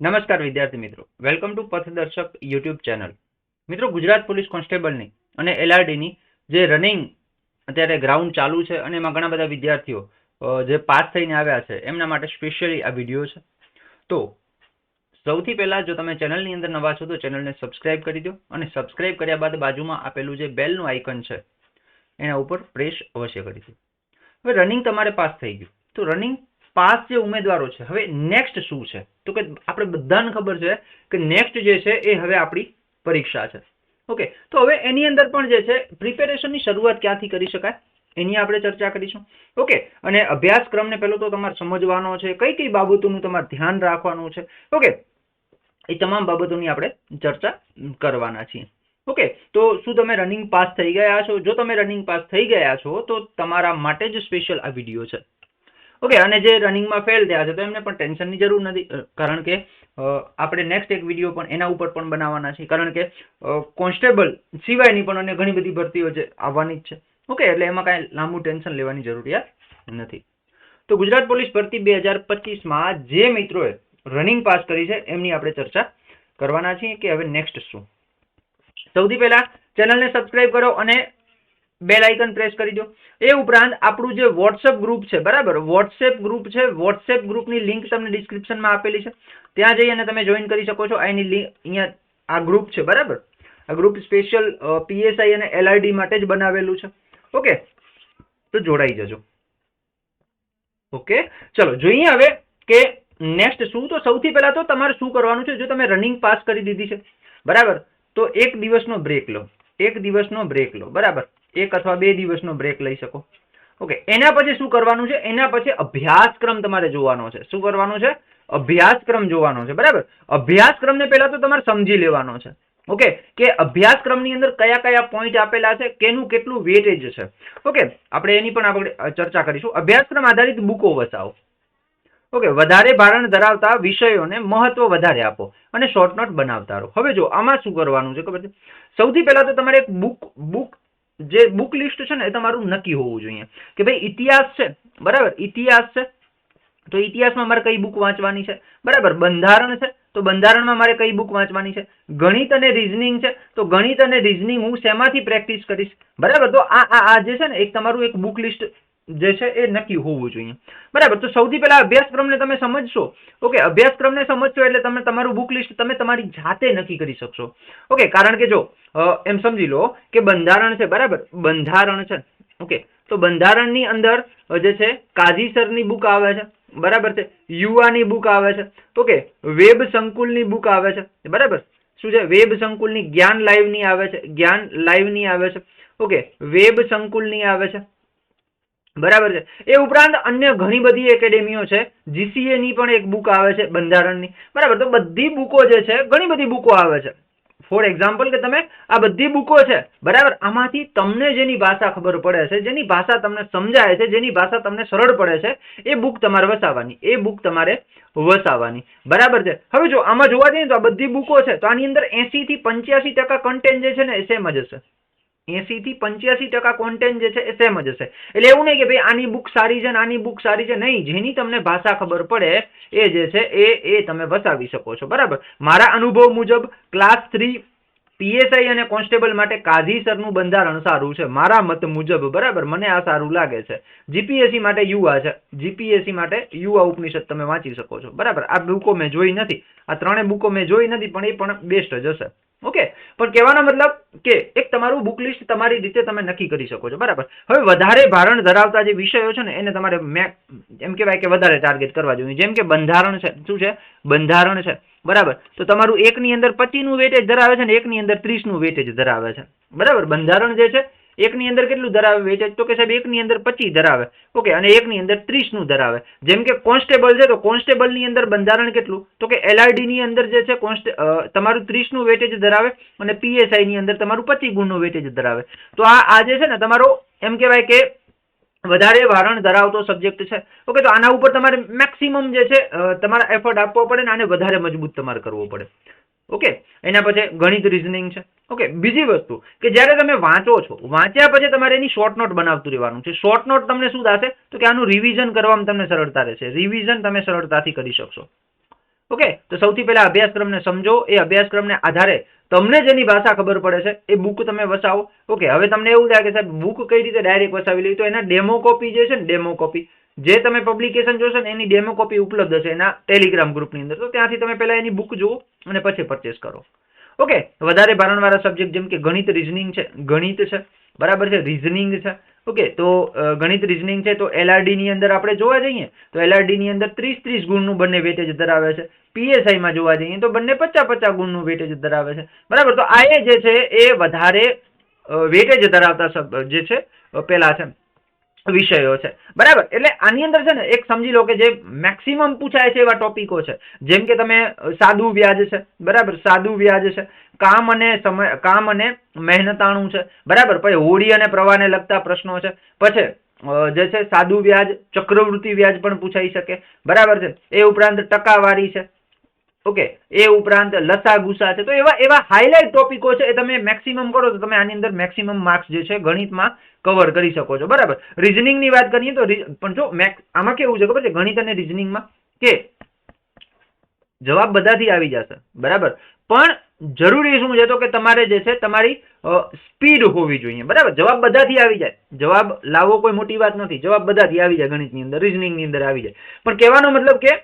નમસ્કાર વિદ્યાર્થી મિત્રો, વેલકમ ટુ પથદર્શક યુટ્યુબ ચેનલ. મિત્રો, ગુજરાત પોલીસ કોન્સ્ટેબલની અને એલઆરડીની જે રનિંગ અત્યારે ગ્રાઉન્ડ ચાલુ છે અને એમાં ઘણા બધા વિદ્યાર્થીઓ જે પાસ થઈને આવ્યા છે એમના માટે સ્પેશિયલી આ વિડીયો છે. તો સૌથી પહેલા જો તમે ચેનલની અંદર નવા છો તો ચેનલને સબસ્ક્રાઇબ કરી દો અને સબસ્ક્રાઇબ કર્યા બાદ બાજુમાં આપેલું જે બેલનું આઇકન છે એના ઉપર પ્રેસ અવશ્ય કરી દો. હવે રનિંગ તમારે પાસ થઈ ગયું તો રનિંગ પાસ જે ઉમેદવારો છે હવે નેક્સ્ટ શું છે તો કે આપણે બધાને ખબર છે કે નેક્સ્ટ જે છે એ હવે આપણી પરીક્ષા છે. ઓકે, તો હવે એની અંદર પણ જે છે પ્રિપેરેશનની શરૂઆત ક્યાંથી કરી શકાય એની આપણે ચર્ચા કરીશું. ઓકે, અને અભ્યાસક્રમને પહેલો તો તમારે સમજવાનો છે, કઈ કઈ બાબતોનું તમારે ધ્યાન રાખવાનું છે. ઓકે, એ તમામ બાબતોની આપણે ચર્ચા કરવાના છીએ. ઓકે, તો શું તમે રનિંગ પાસ થઈ ગયા છો? જો તમે રનિંગ પાસ થઈ ગયા છો તો તમારા માટે જ સ્પેશિયલ આ વિડીયો છે. ઓકે, અને જે રનિંગમાં ફેલ થયા છે તો એમને પણ ટેન્શનની જરૂર નથી, કારણ કે આપણે નેક્સ્ટ એક વિડીયો પણ એના ઉપર પણ બનાવવાના છે, કારણ કે કોન્સ્ટેબલ સિવાયની પણ અને ઘણી બધી ભરતીઓ છે આવવાની જ છે. ઓકે, એટલે એમાં કાંઈ લાંબુ ટેન્શન લેવાની જરૂરિયાત નથી. તો ગુજરાત પોલીસ ભરતી 2025માં જે મિત્રોએ રનિંગ પાસ કરી છે એમની આપણે ચર્ચા કરવાના છીએ કે હવે નેક્સ્ટ શું. સૌથી પહેલા ચેનલને સબસ્ક્રાઇબ કરો અને બેલ આઇકન પ્રેસ કરી દો. એ ઉપરાંત આપણું જે વોટ્સએપ ગ્રુપ છે, બરાબર, વોટ્સએપ ગ્રુપ છે, વોટ્સએપ ગ્રુપની લિંક તમને ડિસ્ક્રિપ્શનમાં આપેલી છે, ત્યાં જઈ અને તમે જોઈન કરી શકો છો. એની લિંક અહીંયા આ ગ્રુપ છે, બરાબર. આ ગ્રુપ સ્પેશિયલ પીએસઆઈ અને એલઆરડી માટે જ બનાવેલું છે. ઓકે, તો જોડાઈ જજો. ઓકે, ચલો જોઈએ હવે કે નેક્સ્ટ શું. તો સૌથી પહેલા તો તમારે શું કરવાનું છે, જો તમે રનિંગ પાસ કરી દીધી છે, બરાબર, તો એક દિવસનો બ્રેક લો. એક દિવસનો બ્રેક લો, બરાબર, 1 અથવા 2 દિવસનો બ્રેક લઈ શકો. ઓકે, એના પછી શું કરવાનું છે? એના પછી અભ્યાસક્રમ તમારે જોવાનો છે. શું કરવાનું છે? અભ્યાસક્રમ જોવાનો છે, બરાબર. અભ્યાસક્રમને પહેલા તો તમારે સમજી લેવાનો છે. ઓકે, કે અભ્યાસક્રમની અંદર કયા કયા પોઈન્ટ આપેલા છે, કેનું કેટલું વેટેજ છે. ઓકે, આપણે એની પણ આપણે ચર્ચા કરીશું. અભ્યાસક્રમ આધારિત બુકો વસાવો. ઓકે, વધારે ભારણ ધરાવતા વિષયોને મહત્વ વધારે આપો અને શોર્ટ નોટ બનાવતા રહો. હવે જો આમાં શું કરવાનું છે ખબર છે? સૌથી પહેલા તો તમારે એક બુક લિસ્ટ છે ને એ તમારું નક્કી હોવું જોઈએ કે ભાઈ ઇતિહાસ છે, બરાબર, ઇતિહાસ છે તો ઇતિહાસમાં મારે કઈ બુક વાંચવાની છે, બરાબર. બંધારણ છે તો બંધારણમાં મારે કઈ બુક વાંચવાની છે. ગણિત અને રીઝનિંગ છે તો ગણિત અને રીઝનિંગ હું શેમાંથી પ્રેક્ટિસ કરીશ, બરાબર. તો આ જે છે ને એક તમારું એક બુક લિસ્ટ જે છે એ નક્કી હોવું જોઈએ, બરાબર. તો સૌથી પહેલા અભ્યાસક્રમને તમે સમજશો. ઓકે, અભ્યાસક્રમને સમજશો એટલે તમે તમારું બુક લિસ્ટ તમે તમારી જાતે નક્કી કરી શકશો. ઓકે, કારણ કે જો એમ સમજી લો કે બંધારણ છે, બરાબર, બંધારણ છે. ઓકે, તો બંધારણની અંદર જે છે કાઝીસરની બુક આવે છે, બરાબર છે, યુવાની બુક આવે છે. ઓકે, વેબ સંકુલની બુક આવે છે, બરાબર. શું છે? વેબ સંકુલની. જ્ઞાન લાઈવની આવે છે, જ્ઞાન લાઈવની આવે છે. ઓકે, વેબ સંકુલની આવે છે, બરાબર છે. એ ઉપરાંત અન્ય ઘણી બધી એકેડેમીઓ છે. જીસીએ ની પણ એક બુક આવે છે બંધારણની, બરાબર. તો બધી બુકો જે છે, ઘણી બધી બુકો આવે છે. ફોર એક્ઝામ્પલ કે તમે આ બધી બુકો છે, બરાબર, આમાંથી તમને જેની ભાષા ખબર પડે છે, જેની ભાષા તમને સમજાય છે, જેની ભાષા તમને સરળ પડે છે, એ બુક તમારે વસાવવાની. એ બુક તમારે વસાવવાની, બરાબર છે. હવે જો આમાં જોવા જઈએ તો આ બધી બુકો છે તો આની અંદર 80 થી 85% કન્ટેન્ટ જે છે ને એ સેમ જ હશે. 80 થી 85% કોન્ટેન્ટ જે છે એ સેમ જ હશે. એટલે એવું નહીં કે ભાઈ આની બુક સારી છે ને આની બુક સારી છે, નહીં. જેની તમને ભાષા ખબર પડે એ જે છે એ તમે વસાવી શકો છો, બરાબર. મારા અનુભવ મુજબ ક્લાસ 3 પીએસઆઈ અને કોન્સ્ટેબલ માટે કાઝીસરનું બંધારણ સારું છે, મારા મત મુજબ, બરાબર. મને આ સારું લાગે છે. જીપીએસસી માટે યુવા છે, જીપીએસસી માટે યુવા ઉપનિષદ તમે વાંચી શકો છો, બરાબર. આ બુકો મેં જોઈ નથી, આ ત્રણે બુકો મેં જોઈ નથી, પણ એ પણ બેસ્ટ જ હશે. ઓકે, પણ કહેવાનો મતલબ કે એક તમારું બુક લિસ્ટ તમારી રીતે તમે નક્કી કરી શકો છો, બરાબર. હવે વધારે ભારણ ધરાવતા જે વિષયો છે ને એને તમારે એમ કહેવાય કે વધારે ટાર્ગેટ કરવા જોઈએ. જેમ કે બંધારણ છે. શું છે? બંધારણ છે, બરાબર. તો તમારું એકની અંદર 25 નું વેટેજ ધરાવે છે ને એકની અંદર 30 નું વેટેજ ધરાવે છે, બરાબર. બંધારણ જે છે એકની અંદર કેટલું ધરાવે વેટેજ? તો કે સાહેબ એકની અંદર 25 ધરાવે. ઓકે, અને એકની અંદર 30 નું ધરાવે. જેમ કે કોન્સ્ટેબલ છે તો કોન્સ્ટેબલ ની અંદર બંધારણ કેટલું? તો કે એલઆરડી ની અંદર જે છે તમારું 30 નું વેટેજ ધરાવે અને પીએસઆઈ ની અંદર તમારું 25 ગુણનું વેટેજ ધરાવે. તો આ જે છે ને તમારો એમ કહેવાય કે વધારે ભારણ ધરાવતો સબ્જેક્ટ છે. ઓકે, તો આના ઉપર તમારે મેક્સિમમ જે છે તમારા એફર્ટ આપવો પડે ને આને વધારે મજબૂત તમારે કરવો પડે. ઓકે, એના પછી ગણિત રીઝનિંગ છે. ઓકે, બીજી વસ્તુ કે જ્યારે તમે વાંચો છો, વાંચ્યા પછી તમારે એની શોર્ટ નોટ બનાવતું રહેવાનું છે. શોર્ટ નોટ તમને શું થશે તો કે આનું રિવિઝન કરવામાં તમને સરળતા રહેશે. રિવિઝન તમે સરળતાથી કરી શકશો. ઓકે, તો સૌથી પહેલા અભ્યાસક્રમને સમજો. એ અભ્યાસક્રમને આધારે તમને જેની ભાષા ખબર પડે છે એ બુક તમે વસાવો. ઓકે, હવે તમને એવું થાય કે સાહેબ બુક કઈ રીતે ડાયરેક્ટ વસાવી લઈ, તો એના ડેમો કોપી જે છે ને, ડેમો કોપી જે તમે પબ્લિકેશન જોશો ને એની ડેમો કોપી ઉપલબ્ધ છે એના ટેલિગ્રામ ગ્રુપની અંદર. તો ત્યાંથી તમે પહેલા એની બુક જુઓ અને પછી પરચેસ કરો. ઓકે, વધારે ભારણવાળા સબ્જેક્ટ જેમ કે ગણિત રીઝનિંગ છે, ગણિત છે, બરાબર છે, રીઝનિંગ છે. ઓકે, તો ગણિત રીઝનિંગ છે તો એલઆરડી ની અંદર આપણે જોવા જઈએ તો એલઆરડી ની અંદર 30-30 ગુણનું બંને વેટેજ ધરાવે છે. પીએસઆઈ માં જોવા જઈએ તો બંને 50-50 ગુણનું વેટેજ ધરાવે છે. બરાબર, તો આ જે છે એ વધારે વેટેજ ધરાવતા જે છે પેલા છે વિષયો છે. બરાબર, એટલે આની અંદર છે ને એક સમજી લો કે જે મેક્સિમમ પૂછાય છે એવા ટોપિકો છે, જેમ કે તમે સાદું વ્યાજ છે, બરાબર, સાદું વ્યાજ છે, કામ અને મહેનતાણું છે, બરાબર, પછી હોડી અને પ્રવાહને લગતા પ્રશ્નો છે, પછી જે છે સાદું વ્યાજ, ચક્રવૃત્તિ વ્યાજ પણ પૂછાઈ શકે, બરાબર છે. એ ઉપરાંત ટકાવારી છે. ઓકે, એ ઉપરાંત લસા ગુસા છે. તો એવા હાઇલાઇટ ટોપિકો છે એ તમે મેક્સિમમ કરો તો તમે આની અંદર મેક્સિમમ માર્ક્સ જે છે ગણિતમાં કવર કરી શકો છો. બરાબર, રીઝનિંગ ની વાત કરીએ તો પણ જો આમાં કેવું છે ખબર છે, ગણિત અને રીઝનિંગમાં કે જવાબ બધાથી આવી જશે, બરાબર, પણ જરૂરી શું છે તો કે તમારે જે છે તમારી સ્પીડ હોવી જોઈએ. બરાબર, જવાબ બધાથી આવી જાય, જવાબ લાવવો કોઈ મોટી વાત નથી, જવાબ બધાથી આવી જાય, ગણિતની અંદર રીઝનિંગ ની અંદર આવી જાય, પણ કહેવાનો મતલબ કે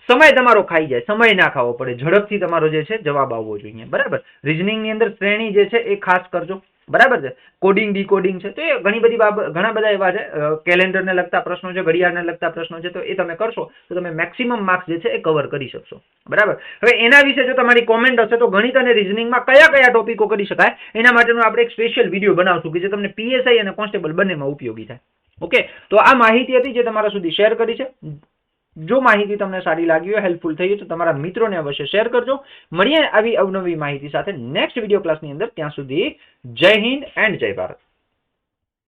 સમય તમારો ખાઈ જાય, સમય ના ખાવો પડે, ઝડપથી તમારો જે છે જવાબ આવવો જોઈએ. બરાબર, રીઝનિંગ ની અંદર શ્રેણી જે છે એ ખાસ કરજો. બરાબર છે, કોડિંગ ડીકોડિંગ છે, તો એ ઘણા બધા એવા છે, કેલેન્ડરને લગતા પ્રશ્નો છે, ઘડિયાળને લગતા પ્રશ્નો છે, તો એ તમે કરશો તો તમે મેક્સિમમ માર્ક્સ જે છે એ કવર કરી શકશો. બરાબર, હવે એના વિશે જો તમારી કોમેન્ટ હશે તો ગણિત અને રીઝનિંગમાં કયા ટોપિકો કરી શકાય એના માટેનો આપણે એક સ્પેશિયલ વિડીયો બનાવશું કે જે તમને પીએસઆઈ અને કોન્સ્ટેબલ બંનેમાં ઉપયોગી થાય. ઓકે, તો આ માહિતી હતી જે તમારા સુધી શેર કરી છે. જો માહિતી તમને સારી લાગી હોય, હેલ્પફુલ થઈ તો તમારા મિત્રોને અવશ્ય શેર કરજો. મળીએ આવી અવનવી માહિતી સાથે નેક્સ્ટ વિડીયો ક્લાસની અંદર. ત્યાં સુધી જય હિન્દ એન્ડ જય ભારત.